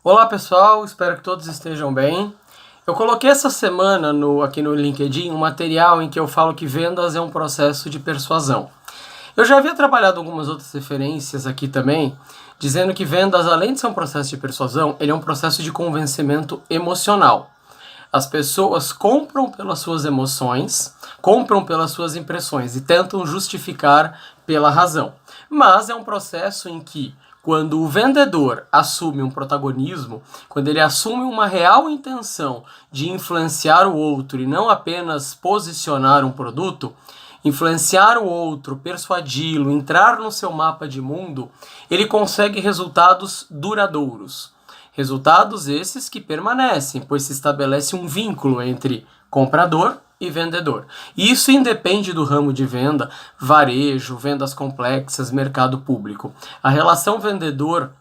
Olá pessoal, espero que todos estejam bem. Eu coloquei essa semana aqui no LinkedIn um material em que eu falo que vendas é um processo de persuasão. Eu já havia trabalhado algumas outras referências aqui também, dizendo que vendas, além de ser um processo de persuasão, ele é um processo de convencimento emocional. As pessoas compram pelas suas emoções, compram pelas suas impressões e tentam justificar pela razão. Mas é um processo em que, quando o vendedor assume um protagonismo, quando ele assume uma real intenção de influenciar o outro e não apenas posicionar um produto, influenciar o outro, persuadi-lo, entrar no seu mapa de mundo, ele consegue resultados duradouros. Resultados esses que permanecem, pois se estabelece um vínculo entre comprador e vendedor. E isso independe do ramo de venda, varejo, vendas complexas, mercado público. A relação vendedor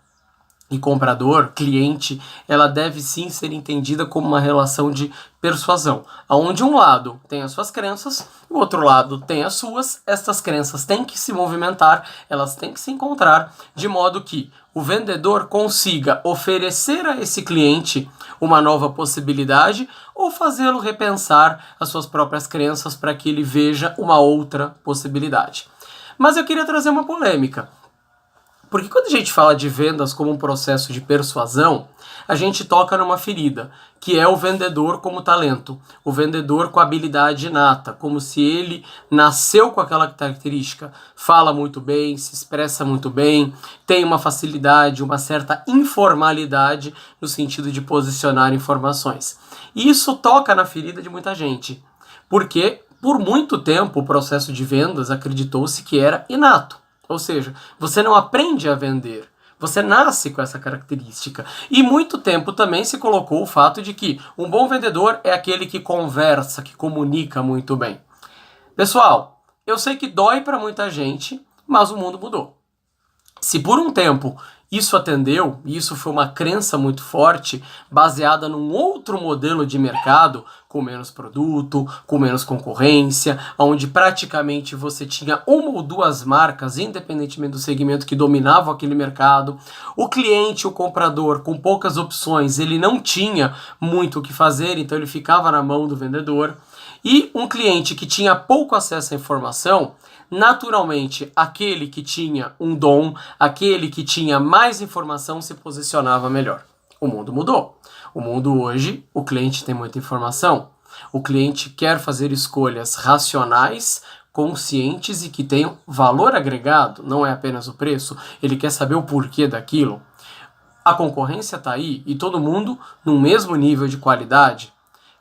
e comprador, cliente, ela deve sim ser entendida como uma relação de persuasão, onde um lado tem as suas crenças, o outro lado tem as suas. Estas crenças têm que se movimentar, elas têm que se encontrar, de modo que o vendedor consiga oferecer a esse cliente uma nova possibilidade ou fazê-lo repensar as suas próprias crenças para que ele veja uma outra possibilidade. Mas eu queria trazer uma polêmica. Porque quando a gente fala de vendas como um processo de persuasão, a gente toca numa ferida, que é o vendedor como talento, o vendedor com habilidade inata, como se ele nasceu com aquela característica, fala muito bem, se expressa muito bem, tem uma facilidade, uma certa informalidade no sentido de posicionar informações. E isso toca na ferida de muita gente, porque por muito tempo o processo de vendas acreditou-se que era inato. Ou seja, você não aprende a vender, você nasce com essa característica. E muito tempo também se colocou o fato de que um bom vendedor é aquele que conversa, que comunica muito bem. Pessoal, eu sei que dói para muita gente, mas o mundo mudou. Se por um tempo isso atendeu, e isso foi uma crença muito forte, baseada num outro modelo de mercado, com menos produto, com menos concorrência, onde praticamente você tinha uma ou duas marcas, independentemente do segmento, que dominavam aquele mercado. O cliente, o comprador, com poucas opções, ele não tinha muito o que fazer, então ele ficava na mão do vendedor. E um cliente que tinha pouco acesso à informação, naturalmente, aquele que tinha um dom, aquele que tinha mais informação se posicionava melhor. O mundo mudou. O mundo hoje, o cliente tem muita informação. O cliente quer fazer escolhas racionais, conscientes e que tenham valor agregado, não é apenas o preço. Ele quer saber o porquê daquilo. A concorrência está aí e todo mundo no mesmo nível de qualidade.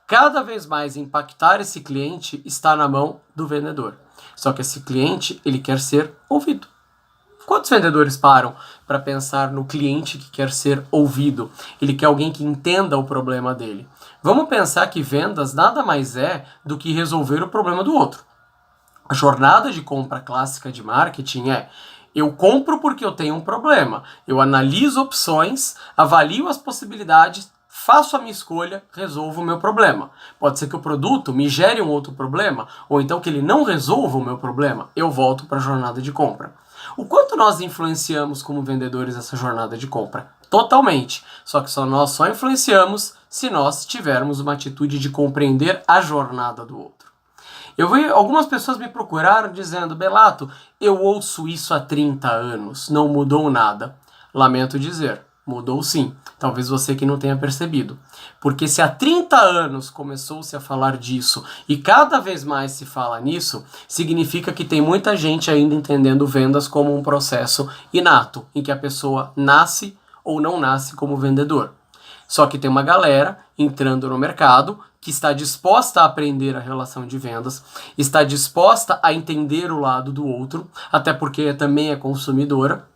Cada vez mais impactar esse cliente está na mão do vendedor. Só que esse cliente, ele quer ser ouvido. Quantos vendedores param para pensar no cliente que quer ser ouvido? Ele quer alguém que entenda o problema dele. Vamos pensar que vendas nada mais é do que resolver o problema do outro. A jornada de compra clássica de marketing é: eu compro porque eu tenho um problema. Eu analiso opções, avalio as possibilidades, faço a minha escolha, resolvo o meu problema. Pode ser que o produto me gere um outro problema, ou então que ele não resolva o meu problema. Eu volto para a jornada de compra. O quanto nós influenciamos como vendedores essa jornada de compra? Totalmente. Só que nós só influenciamos se nós tivermos uma atitude de compreender a jornada do outro. Algumas pessoas me procuraram dizendo: Belato, eu ouço isso há 30 anos, não mudou nada. Lamento dizer, mudou sim. Talvez você que não tenha percebido. Porque se há 30 anos começou-se a falar disso e cada vez mais se fala nisso, significa que tem muita gente ainda entendendo vendas como um processo inato, em que a pessoa nasce ou não nasce como vendedor. Só que tem uma galera entrando no mercado que está disposta a aprender a relação de vendas, está disposta a entender o lado do outro, até porque também é consumidora,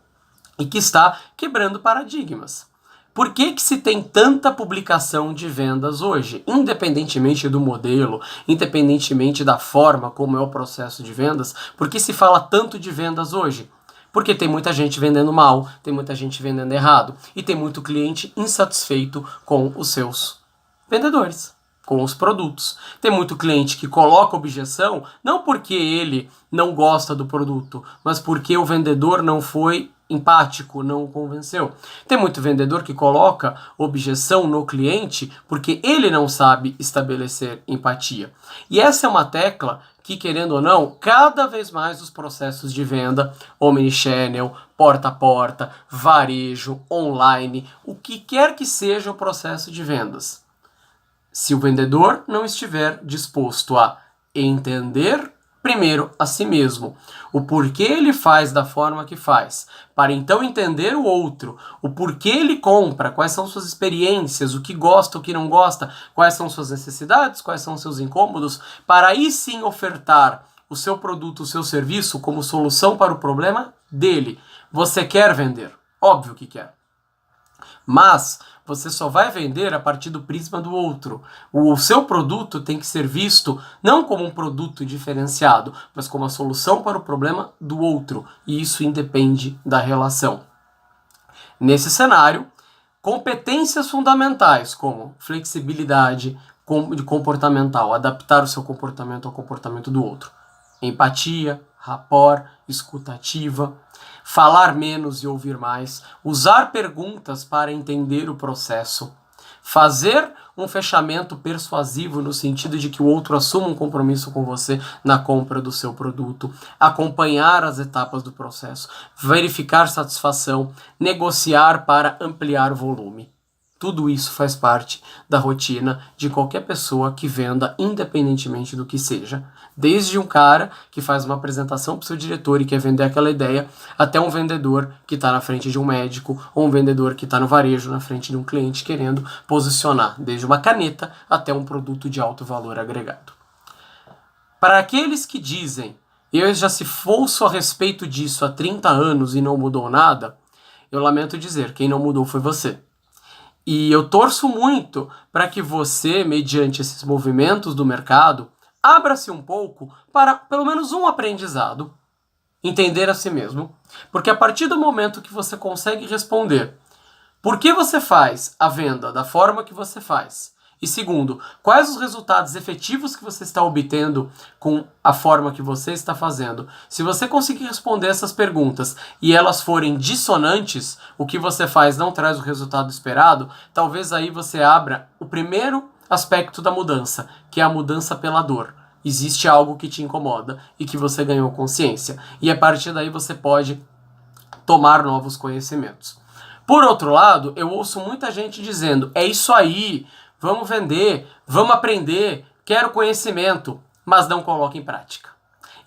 e que está quebrando paradigmas. Por que se tem tanta publicação de vendas hoje? Independentemente do modelo, independentemente da forma como é o processo de vendas, por que se fala tanto de vendas hoje? Porque tem muita gente vendendo mal, tem muita gente vendendo errado e tem muito cliente insatisfeito com os seus vendedores, com os produtos. Tem muito cliente que coloca objeção não porque ele não gosta do produto, mas porque o vendedor não foi empático, não o convenceu. Tem muito vendedor que coloca objeção no cliente porque ele não sabe estabelecer empatia. E essa é uma tecla que, querendo ou não, cada vez mais os processos de venda, omnichannel, porta a porta, varejo, online, o que quer que seja o processo de vendas, se o vendedor não estiver disposto a entender primeiro a si mesmo, o porquê ele faz da forma que faz, para então entender o outro, o porquê ele compra, quais são suas experiências, o que gosta, o que não gosta, quais são suas necessidades, quais são seus incômodos, para aí sim ofertar o seu produto, o seu serviço como solução para o problema dele. Você quer vender? Óbvio que quer. Mas você só vai vender a partir do prisma do outro. O seu produto tem que ser visto não como um produto diferenciado, mas como a solução para o problema do outro. E isso independe da relação. Nesse cenário, competências fundamentais como flexibilidade comportamental, adaptar o seu comportamento ao comportamento do outro, empatia, rapport, escutativa, falar menos e ouvir mais, usar perguntas para entender o processo, fazer um fechamento persuasivo no sentido de que o outro assuma um compromisso com você na compra do seu produto, acompanhar as etapas do processo, verificar satisfação, negociar para ampliar o volume. Tudo isso faz parte da rotina de qualquer pessoa que venda, independentemente do que seja. Desde um cara que faz uma apresentação para o seu diretor e quer vender aquela ideia, até um vendedor que está na frente de um médico, ou um vendedor que está no varejo na frente de um cliente querendo posicionar desde uma caneta até um produto de alto valor agregado. Para aqueles que dizem, eu já se ouço a respeito disso há 30 anos e não mudou nada, eu lamento dizer, quem não mudou foi você. E eu torço muito para que você, mediante esses movimentos do mercado, abra-se um pouco para pelo menos um aprendizado, entender a si mesmo. Porque a partir do momento que você consegue responder por que você faz a venda da forma que você faz, e segundo, quais os resultados efetivos que você está obtendo com a forma que você está fazendo. Se você conseguir responder essas perguntas e elas forem dissonantes, o que você faz não traz o resultado esperado, talvez aí você abra o primeiro aspecto da mudança, que é a mudança pela dor. Existe algo que te incomoda e que você ganhou consciência. E a partir daí você pode tomar novos conhecimentos. Por outro lado, eu ouço muita gente dizendo, é isso aí, vamos vender, vamos aprender, quero conhecimento, mas não coloca em prática.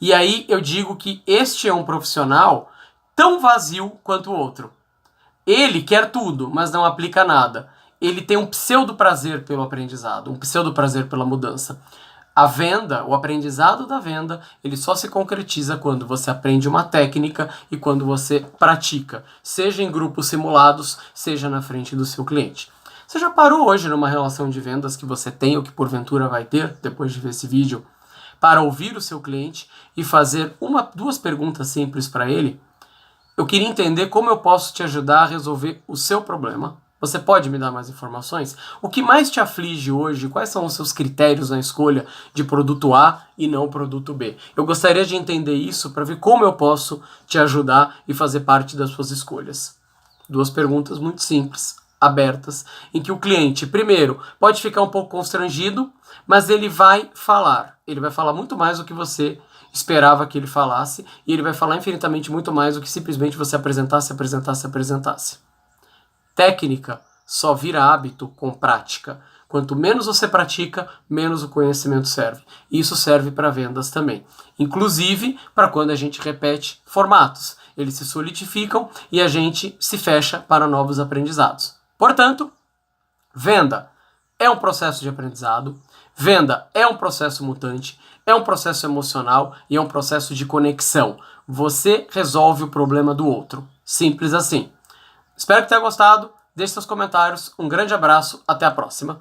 E aí eu digo que este é um profissional tão vazio quanto o outro. Ele quer tudo, mas não aplica nada. Ele tem um pseudo prazer pelo aprendizado, um pseudo prazer pela mudança. A venda, o aprendizado da venda, ele só se concretiza quando você aprende uma técnica e quando você pratica, seja em grupos simulados, seja na frente do seu cliente. Você já parou hoje numa relação de vendas que você tem ou que porventura vai ter, depois de ver esse vídeo, para ouvir o seu cliente e fazer duas perguntas simples para ele? Eu queria entender como eu posso te ajudar a resolver o seu problema. Você pode me dar mais informações? O que mais te aflige hoje? Quais são os seus critérios na escolha de produto A e não produto B? Eu gostaria de entender isso para ver como eu posso te ajudar e fazer parte das suas escolhas. Duas perguntas muito simples, abertas, em que o cliente, primeiro, pode ficar um pouco constrangido, mas ele vai falar. Ele vai falar muito mais do que você esperava que ele falasse e ele vai falar infinitamente muito mais do que simplesmente você apresentasse. Técnica só vira hábito com prática. Quanto menos você pratica, menos o conhecimento serve. Isso serve para vendas também. Inclusive para quando a gente repete formatos. Eles se solidificam e a gente se fecha para novos aprendizados. Portanto, venda é um processo de aprendizado. Venda é um processo mutante. É um processo emocional e é um processo de conexão. Você resolve o problema do outro. Simples assim. Espero que tenha gostado. Deixe seus comentários. Um grande abraço. Até a próxima.